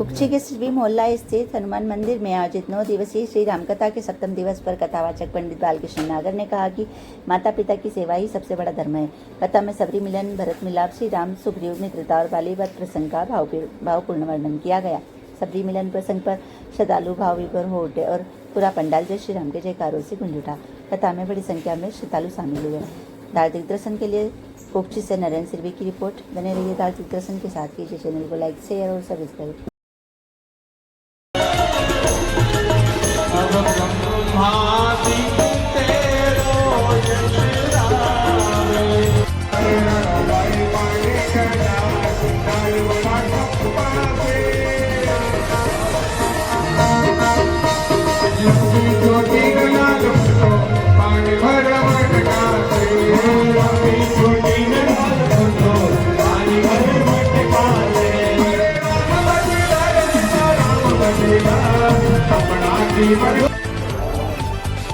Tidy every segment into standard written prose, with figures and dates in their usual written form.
कुक्षी के श्री मोहल्ला स्थित हनुमान मंदिर में आयोजित 9 दिवसीय श्री रामकथा के 7वें दिवस पर कथावाचक पंडित बालकृष्ण नागर ने कहा कि माता पिता की सेवा ही सबसे बड़ा धर्म है। कथा में सबरी मिलन, भरत मिलाप, श्री राम सुग्रीव मित्रता और बालीवध प्रसंग का भावपूर्ण वर्णन किया गया। सबरी मिलन प्रसंग पर श्रद्धालु भाव विभोर हो उठे और पूरा पंडाल जय श्री राम के जयकारों से गूंज उठा। कथा में बड़ी संख्या में श्रद्धालु शामिल हुए। धार्मिक दर्शन के लिए कोच्चि से नरेंद्र सिरवी की रिपोर्ट। बने रहिए धार्मिक दर्शन के साथ। कीजिए चैनल को लाइक, शेयर और सब्सक्राइब।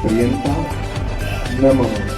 प्रियंका नमः।